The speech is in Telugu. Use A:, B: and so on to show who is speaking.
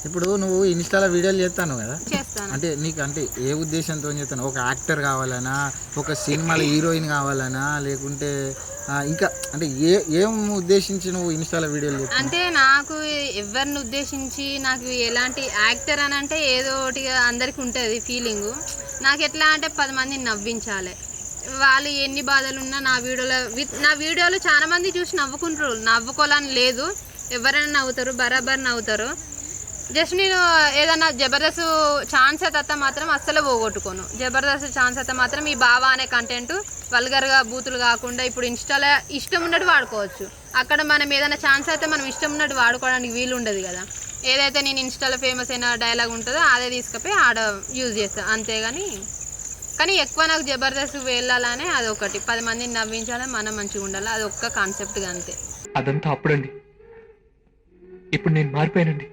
A: ఇప్పుడు నువ్వు ఇన్‌స్టా‌లో వీడియోలు చేస్తాను కదా!
B: చేస్తాను.
A: అంటే నీకు అంటే ఏ ఉద్దేశంతో చేస్తాను? ఒక యాక్టర్ కావాలనా? ఒక సినిమాలో హీరోయిన్ కావాలనా? లేకుంటే ఇంకా అంటే ఏం ఉద్దేశించి నువ్వు ఇన్‌స్టా‌లో వీడియోలు చేస్తున్నావు?
B: అంటే నాకు ఎవరిని ఉద్దేశించి నాకు ఎలాంటి యాక్టర్ అని అంటే ఏదో ఒకటిగా అందరికి ఉంటుంది ఫీలింగు. నాకు ఎట్లా అంటే 10 మందిని నవ్వించాలి. వాళ్ళు ఎన్ని బాధలున్నా నా వీడియోలో చాలా మంది చూసి నవ్వుకుంటారు. నవ్వుకోవాలని లేదు, ఎవరైనా నవ్వుతారు, బరాబర్ నవ్వుతారు. జస్ట్ నేను ఏదన్నా జబర్దస్త్ ఛాన్స్ అయితే మాత్రం అస్సలు పోగొట్టుకోను. జబర్దస్త్ ఛాన్స్ అయితే మాత్రం ఈ బావా అనే కంటెంట్ వల్గర్గా బూతులు కాకుండా ఇప్పుడు ఇన్స్టాలో ఇష్టం ఉన్నట్టు వాడుకోవచ్చు. అక్కడ మనం ఏదైనా ఛాన్స్ అయితే మనం ఇష్టం ఉన్నట్టు వాడుకోవడానికి వీలు ఉండదు కదా. ఏదైతే నేను ఇన్స్టాలో ఫేమస్ అయిన డైలాగ్ ఉంటుందో అదే తీసుకుపోయి ఆడ యూజ్ చేస్తాను అంతేగాని. కానీ ఎక్కువ నాకు జబర్దస్త్ వెళ్ళాలనే అదొకటి, 10 మందిని నవ్వించాలి, మనం మంచిగా ఉండాలి, అది ఒక్క కాన్సెప్ట్గా అంతే.
C: అదంతా అప్పుడండి. ఇప్పుడు నేను మారిపోయానండి.